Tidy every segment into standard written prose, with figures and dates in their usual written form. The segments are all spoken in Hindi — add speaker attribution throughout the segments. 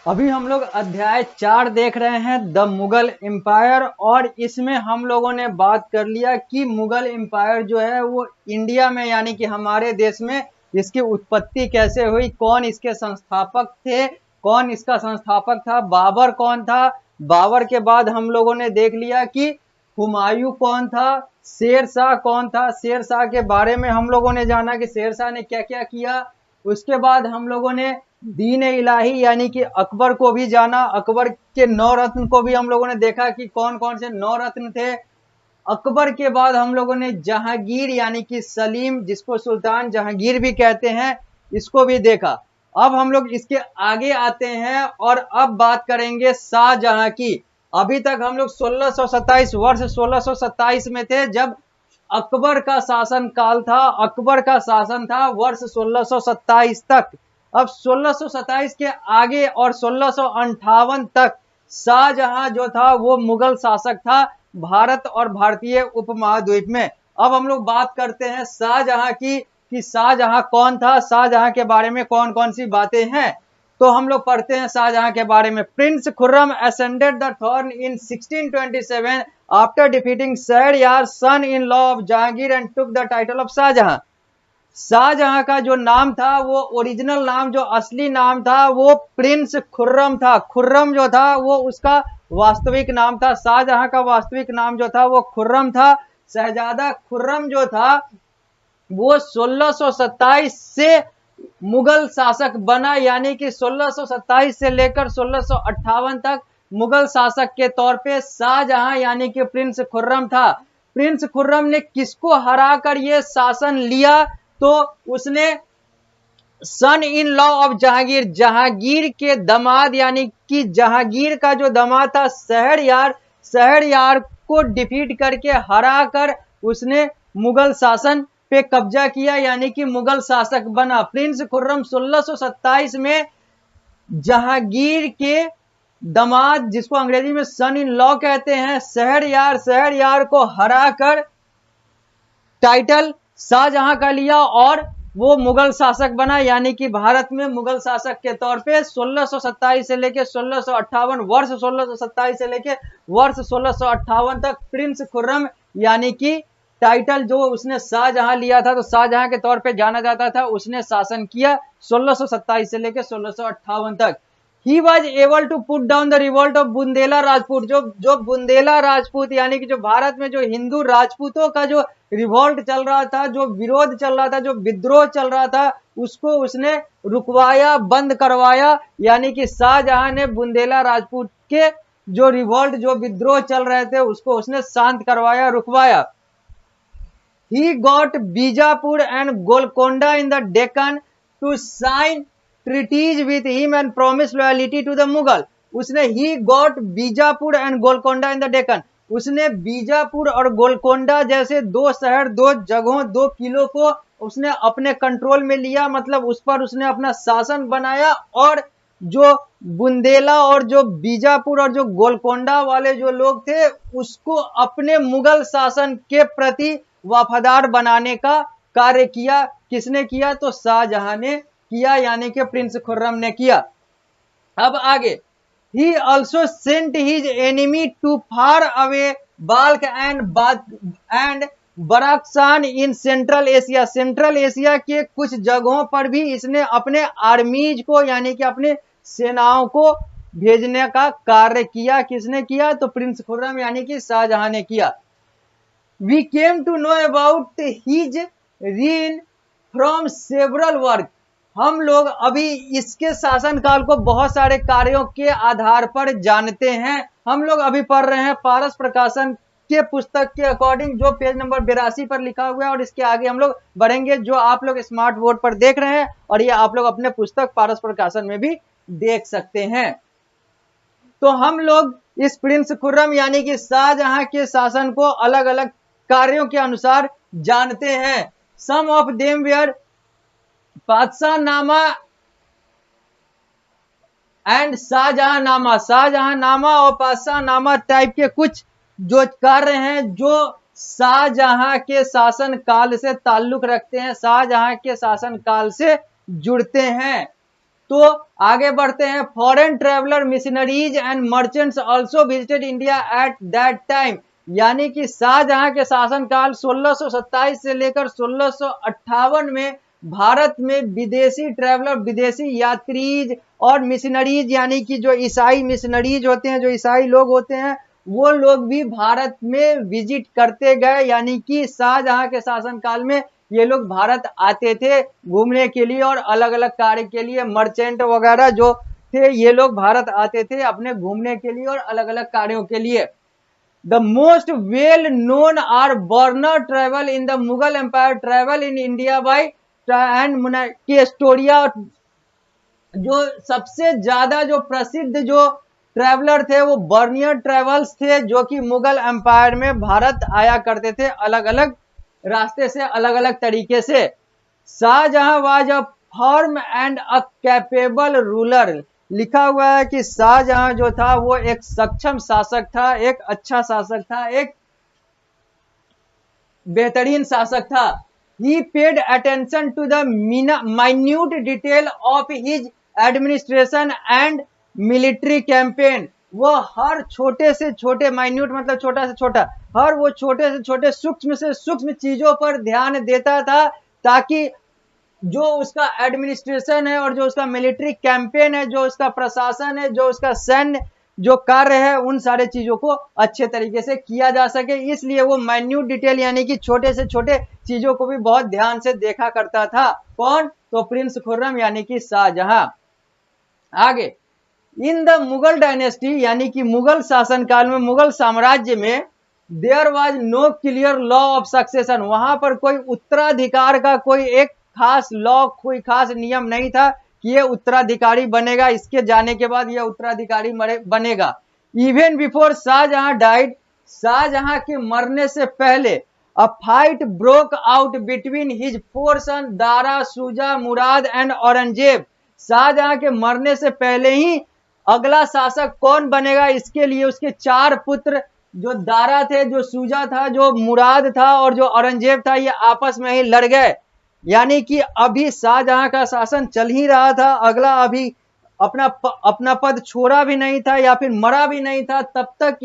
Speaker 1: अभी हम लोग अध्याय 4 देख रहे हैं, द मुगल एम्पायर। और इसमें हम लोगों ने बात कर लिया कि मुगल एम्पायर जो है वो इंडिया में यानी कि हमारे देश में इसकी उत्पत्ति कैसे हुई, कौन इसके संस्थापक थे, कौन इसका संस्थापक था, बाबर कौन था। बाबर के बाद हम लोगों ने देख लिया कि हुमायूं कौन था, शेर शाह कौन था। शेर शाह के बारे में हम लोगों ने जाना कि शेर शाह ने क्या क्या किया। उसके बाद हम लोगों ने दीन इलाही यानी कि अकबर को भी जाना। अकबर के 9 रत्न को भी हम लोगों ने देखा कि कौन कौन से 9 रत्न थे। अकबर के बाद हम लोगों ने जहांगीर यानी कि सलीम, जिसको सुल्तान जहांगीर भी कहते हैं, इसको भी देखा। अब हम लोग इसके आगे आते हैं और अब बात करेंगे शाहजहां की। अभी तक हम लोग 1627 वर्ष 1627 में थे जब अकबर का शासन काल था। अकबर का शासन था वर्ष 1627 तक। अब 1627 के आगे और 1658 तक शाहजहां जो था वो मुगल शासक था भारत और भारतीय उपमहाद्वीप में। अब हम लोग बात करते हैं शाहजहां की कि शाहजहां कौन था, शाहजहां के बारे में कौन कौन सी बातें हैं। तो हम लोग पढ़ते हैं शाहजहां के बारे में। Prince Khurram ascended the throne in 1627 after defeating Shahryar son in law of Jahangir and took the title of Shahjahan. Shahjahan का जो नाम था वो ओरिजिनल नाम, जो असली नाम था वो प्रिंस खुर्रम था। खुर्रम जो था वो उसका वास्तविक नाम था। शाहजहां का वास्तविक नाम जो था वो खुर्रम था। शहजादा खुर्रम जो था वो 1627 से मुगल शासक बना, यानी कि 1627 से लेकर 1658 तक मुगल शासक के तौर पे शाहजहां यानी कि प्रिंस खुर्रम था। प्रिंस खुर्रम ने किसको हराकर ये शासन लिया? तो उसने son in law of Jahangir, Jahangir के दामाद यानी कि जहांगीर का जो दामाद था शहरयार, शहरयार को डिफीट करके हराकर उसने मुगल शासन पे कब्जा किया यानी कि मुगल शासक बना। प्रिंस खुर्रम 1627 में जहांगीर के दामाद, जिसको अंग्रेजी में सन इन लॉ कहते हैं, शहरयार, शहरयार को हराकर टाइटल शाहजहां का लिया और वो मुगल शासक बना, यानी कि भारत में मुगल शासक के तौर पे 1627 से लेके 1658, वर्ष 1627 से लेके वर्ष 1658 तक प्रिंस खुर्रम यानी कि टाइटल जो उसने शाहजहां लिया था, तो शाहजहां के तौर पे जाना जाता था, उसने शासन किया 1627 से लेके 1658 तक। He was able to put down the revolt of Bundela Rajput. जो बुंदेला राजपूत यानी कि जो भारत में जो हिंदू राजपूतों का जो रिवोल्ट चल रहा था, जो विरोध चल रहा था, जो विद्रोह चल रहा था, उसको उसने रुकवाया, बंद करवाया। यानी कि शाहजहां ने बुंदेला राजपूत के जो रिवोल्ट, जो विद्रोह चल रहे थे, उसको उसने शांत करवाया, रुकवाया। He got Bijapur and Golconda in the Deccan to sign treaties with him and promise loyalty to the Mughal. उसने he got Bijapur and Golconda in the Deccan, उसने बीजापुर और गोलकोंडा जैसे 2 शहर, 2 जगहों, 2 किलों को उसने अपने कंट्रोल में लिया। मतलब उस पर उसने अपना शासन बनाया और जो बुंदेला और जो बीजापुर और जो गोलकोंडा वाले जो लोग थे उसको अपने मुगल शासन के प्रति वफादार बनाने का कार्य किया। किसने किया? तो शाहजहां ने किया, यानी कि प्रिंस खुर्रम ने किया। अब आगे, he also sent his enemy to far away Balkh and Barakshan in Central Asia। Central Asia के कुछ जगहों पर भी इसने अपने आर्मीज को यानी कि अपने सेनाओं को भेजने का कार्य किया। किसने किया? तो प्रिंस खुर्रम यानी कि शाहजहां ने किया। We came to know about his reign from several work। हम लोग अभी इसके शासन काल को बहुत सारे कार्यों के आधार पर जानते हैं। हम लोग अभी पढ़ रहे हैं पारस प्रकाशन के पुस्तक के अकॉर्डिंग, जो पेज नंबर 82 पर लिखा हुआ है, और इसके आगे हम लोग बढ़ेंगे, जो आप लोग स्मार्ट बोर्ड पर देख रहे हैं, और ये आप लोग अपने पुस्तक पारस प्रकाशन में भी देख सकते हैं। तो हम लोग इस प्रिंस खुर्रम यानी कि शाहजहां के शासन को अलग अलग कार्यों के अनुसार जानते हैं। सम ऑफ देम वेयर बादशाहनामा एंड शाहजहांनामा। शाहजहांनामा और बादशाहनामा टाइप के कुछ जो कार्य हैं जो शाहजहां के शासन काल से ताल्लुक रखते हैं, शाहजहां के शासन काल से जुड़ते हैं। तो आगे बढ़ते हैं। Foreign traveller missionaries and merchants also visited India at that time, यानी कि शाहजहां के शासनकाल 1627 से लेकर 1658 में भारत में विदेशी ट्रेवलर, विदेशी यात्रीज और मिशनरीज, यानी कि जो ईसाई मिशनरीज होते हैं, जो ईसाई लोग होते हैं, वो लोग भी भारत में विजिट करते गए। यानी कि शाहजहां के शासनकाल में ये लोग भारत आते थे घूमने के लिए और अलग अलग कार्य के लिए। मर्चेंट वगैरह जो थे ये लोग भारत आते थे अपने घूमने के लिए और अलग अलग कार्यों के लिए। The most well known are Borner travel in the Mughal Empire, travel in India by and की एस्टोरिया। जो सबसे ज्यादा जो प्रसिद्ध जो ट्रेवलर थे वो बर्नियर ट्रेवल्स थे, जो कि मुगल एम्पायर में भारत आया करते थे अलग अलग रास्ते से, अलग अलग तरीके से। Shahjahan was a firm and a capable ruler, लिखा हुआ है कि शाहजहां जो था वो एक सक्षम शासक था, एक अच्छा शासक था, एक बेहतरीन शासक था। He paid attention to the minute detail of his administration and military campaign। वो हर छोटे से छोटे, माइन्यूट मतलब छोटा से छोटा, हर वो छोटे से छोटे सूक्ष्म से सूक्ष्म चीजों पर ध्यान देता था, ताकि जो उसका एडमिनिस्ट्रेशन है और जो उसका मिलिट्री कैंपेन है, जो उसका प्रशासन है, जो उसका सैन्य जो कार्य है, उन सारे चीजों को अच्छे तरीके से किया जा सके। इसलिए वो माइन्यूट डिटेल यानी कि छोटे से छोटे चीजों को भी बहुत ध्यान से देखा करता था। कौन? तो प्रिंस खुर्रम यानी कि शाहजहां। आगे, इन द मुगल डायनेस्टी यानी कि मुगल शासनकाल में, मुगल साम्राज्य में, there was no clear law of succession, वहां पर कोई उत्तराधिकार का कोई एक खास लॉ, कोई खास नियम नहीं था कि ये उत्तराधिकारी बनेगा, इसके जाने के बाद ये उत्तराधिकारी बनेगा। Even before Shahjahan died, Shahjahan के मरने से पहले, a fight broke out between his four son Dara, Shuja, Murad and Aurangzeb. Shahjahan के मरने से पहले ही अगला शासक कौन बनेगा, इसके लिए उसके चार पुत्र जो दारा थे, जो शुजा था, जो मुराद था और जो औरंगजेब था, ये आपस में ही लड़ गए। यानी कि अभी शाहजहां का शासन चल ही रहा था, अगला अभी अपना पद छोड़ा भी नहीं था या फिर मरा भी नहीं था, तब तक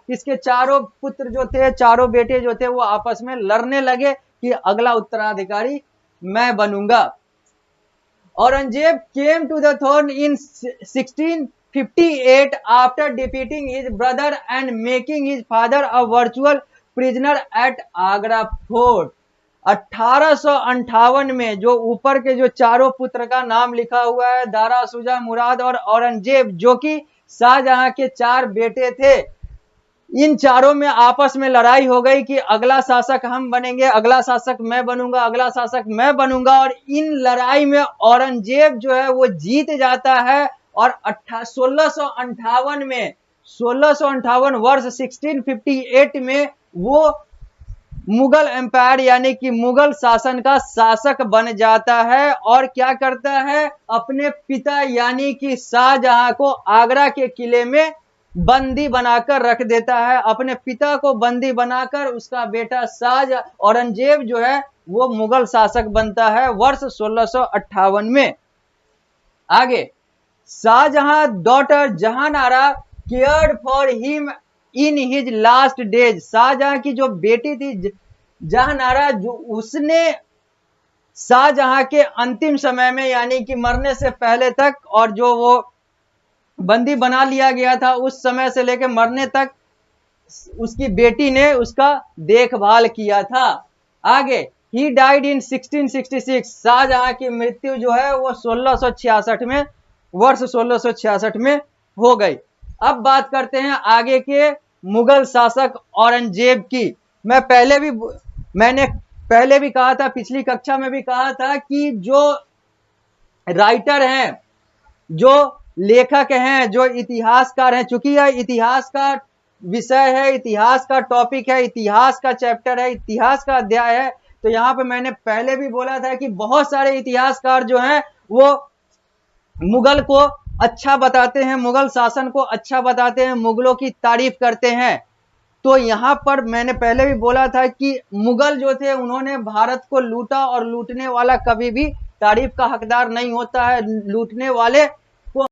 Speaker 1: इसके चारों पुत्र जो थे, चारों बेटे जो थे, वो आपस में लड़ने लगे कि अगला उत्तराधिकारी मैं बनूंगा। Aurangzeb came to the throne in 1658 after defeating his brother and making his father a virtual prisoner at Agra fort. 1858 में जो ऊपर के जो चारों पुत्र का नाम लिखा हुआ है, दारा, शुजा, मुराद और औरंगजेब, जो कि शाहजहां के चार बेटे थे, इन चारों में आपस में लड़ाई हो गई कि अगला शासक हम बनेंगे, अगला शासक मैं बनूंगा, अगला शासक मैं बनूंगा। और इन लड़ाई में औरंगजेब जो है वो जीत जाता है और 1658 में, 1658 वर्ष 1658 में वो मुगल एम्पायर यानी कि मुगल शासन का शासक बन जाता है। और क्या करता है, अपने पिता यानी कि शाहजहां को आगरा के किले में बंदी बनाकर रख देता है। अपने पिता को बंदी बनाकर उसका बेटा औरंगजेब जो है वो मुगल शासक बनता है वर्ष 1658 में। आगे, Shahjahan daughter Jahanara cared for him in his last days. Shahjahan की जो बेटी थी जहानारा, जो उसने शाहजहां के अंतिम समय में यानी कि मरने से पहले तक, और जो वो बंदी बना लिया गया था उस समय से लेकर मरने तक, उसकी बेटी ने उसका देखभाल किया था। आगे, ही डाइड इन 1666। शाहजहां की मृत्यु जो है वो 1666 में, वर्ष 1666 में हो गई। अब बात करते हैं आगे के मुगल शासक औरंगजेब की। मैंने पहले भी कहा था, पिछली कक्षा में भी कहा था कि जो राइटर हैं, जो लेखक हैं, जो इतिहासकार हैं, चूंकि यह इतिहास का विषय है, इतिहास का टॉपिक है, इतिहास का चैप्टर है, इतिहास का अध्याय है, तो यहाँ पे मैंने पहले भी बोला था कि बहुत सारे इतिहासकार जो हैं वो मुगल को अच्छा बताते हैं, मुगल शासन को अच्छा बताते हैं, मुगलों की तारीफ करते हैं। तो यहाँ पर मैंने पहले भी बोला था कि मुगल जो थे उन्होंने भारत को लूटा और लूटने वाला कभी भी तारीफ का हकदार नहीं होता है। लूटने वाले